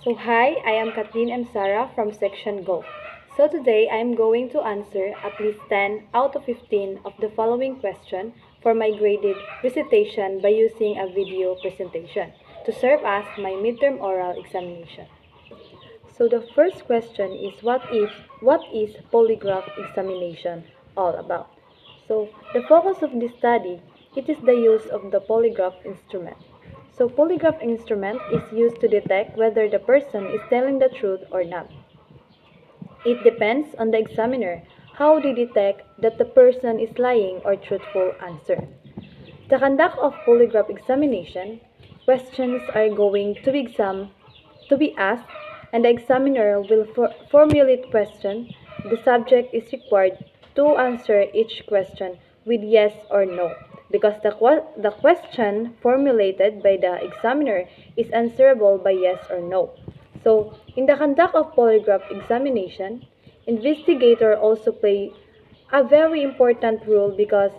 So hi, I am Kathleen and Sara from Section Go. So today I am going to answer at least 10 out of 15 of the following question for my graded recitation by using a video presentation to serve as my midterm oral examination. So the first question is what is polygraph examination all about? So the focus of this study, it is the use of the polygraph instrument. So polygraph instrument is used to detect whether the person is telling the truth or not. It depends on the examiner how they detect that the person is lying or truthful answer. The conduct of polygraph examination, questions are going to be asked, and the examiner will formulate question. The subject is required to answer each question with yes or no, because the question formulated by the examiner is answerable by yes or no. So, in the conduct of polygraph examination, investigator also play a very important role because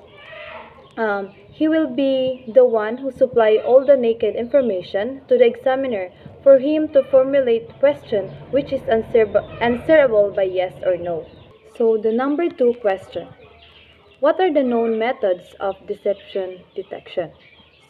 he will be the one who supply all the naked information to the examiner for him to formulate question which is answerable by yes or no. So the number 2 question. What are the known methods of deception detection?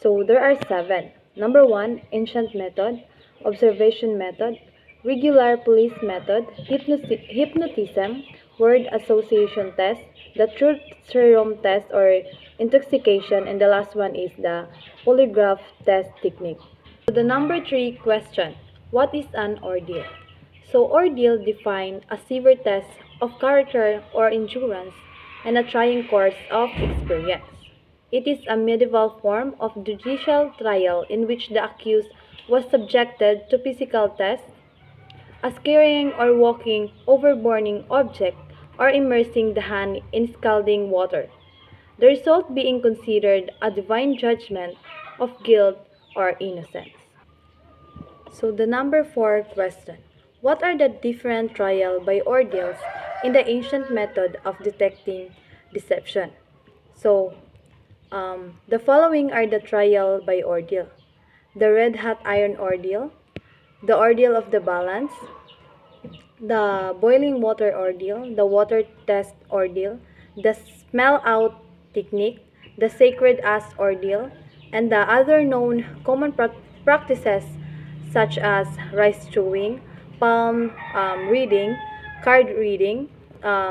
So there are 7. Number 1, ancient method, observation method, regular police method, hypnotism, word association test, the truth serum test or intoxication, and the last one is the polygraph test technique. So the number 3 question, what is an ordeal? So ordeal define a severe test of character or endurance and a trying course of experience. It is a medieval form of judicial trial in which the accused was subjected to physical tests, as carrying or walking over burning object or immersing the hand in scalding water, the result being considered a divine judgment of guilt or innocence. So the number 4 question. What are the different trial by ordeals in the ancient method of detecting deception? So the following are the trial by ordeal. The red hot iron ordeal, the ordeal of the balance, the boiling water ordeal, the water test ordeal, the smell out technique, the sacred ass ordeal, and the other known common practices such as rice chewing, palm reading, card reading,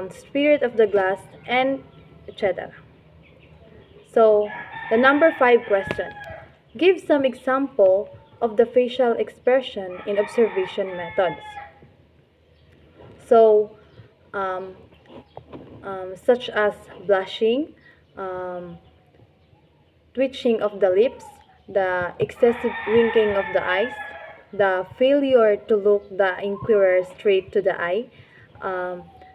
spirit of the glass, and etc. So, the number 5 question. Give some example of the facial expression in observation methods. So, um, such as blushing, um, twitching of the lips, the excessive winking of the eyes, the failure to look the inquirer straight to the eye,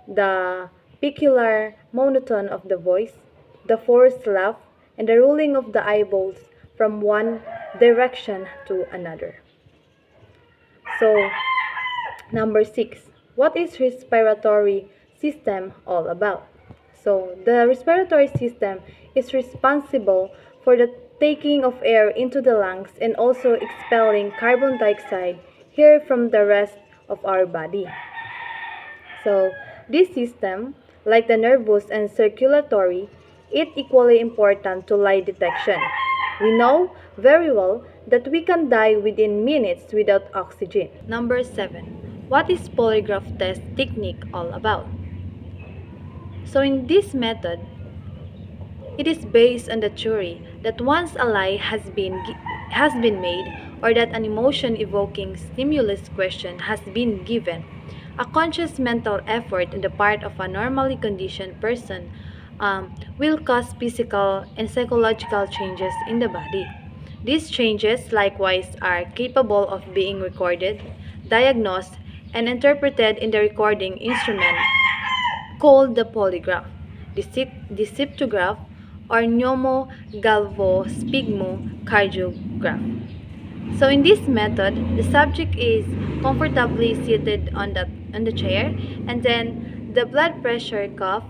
the peculiar monotone of the voice, the forced laugh, and the rolling of the eyeballs from one direction to another. So, number 6. What is respiratory system all about? So, the respiratory system is responsible for the taking of air into the lungs and also expelling carbon dioxide here from the rest of our body. So, this system, like the nervous and circulatory, is equally important to lie detection. We know very well that we can die within minutes without oxygen. Number 7. What is polygraph test technique all about? So in this method, it is based on the theory that once a lie has been made or that an emotion-evoking stimulus question has been given, a conscious mental effort on the part of a normally conditioned person will cause physical and psychological changes in the body. These changes likewise are capable of being recorded, diagnosed, and interpreted in the recording instrument called the polygraph, deceptograph, or pneumogalvospigmocardiograph. So in this method, the subject is comfortably seated on the chair, and then the blood pressure cuff,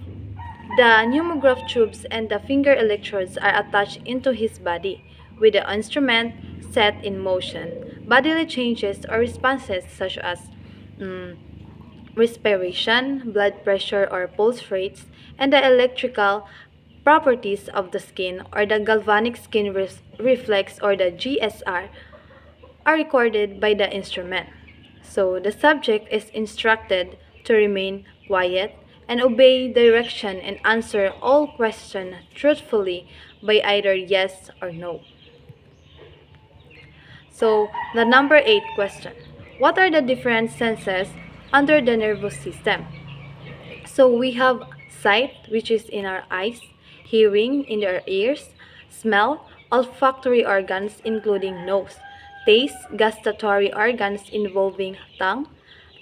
the pneumograph tubes, and the finger electrodes are attached into his body with the instrument set in motion bodily changes or responses such as mm, respiration, blood pressure or pulse rates, and the electrical properties of the skin or the galvanic skin reflex or the GSR are recorded by the instrument. So the subject is instructed to remain quiet and obey direction and answer all questions truthfully by either yes or no. So the number 8 question. What are the different senses under the nervous system? So we have sight, which is in our eyes, hearing in our ears, smell, olfactory organs including nose, taste, gustatory organs involving tongue,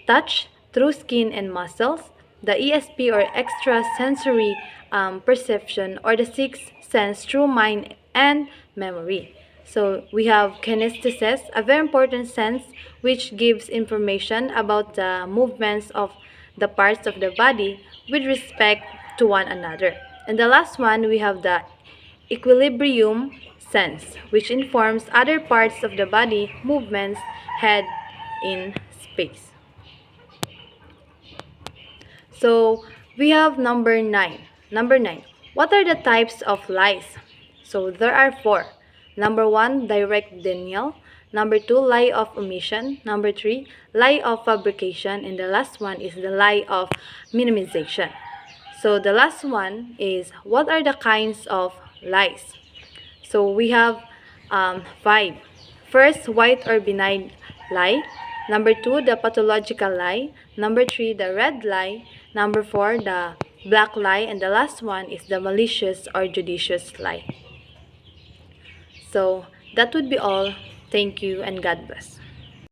touch through skin and muscles, the ESP or extrasensory perception or the sixth sense through mind and memory. So we have kinesthesis, a very important sense which gives information about the movements of the parts of the body with respect to one another. And the last one, we have the equilibrium sense, which informs other parts of the body movements head in space. So we have number 9. Number 9. What are the types of lies? So there are 4. Number 1, direct denial. Number 2, lie of omission. Number 3, lie of fabrication. And the last one is the lie of minimization. So the last one is, what are the kinds of lies? So we have 5. First, white or benign lie. Number 2, the pathological lie. Number 3, the red lie. Number 4, the black lie. And the last one is the malicious or judicious lie. So that would be all. Thank you and God bless.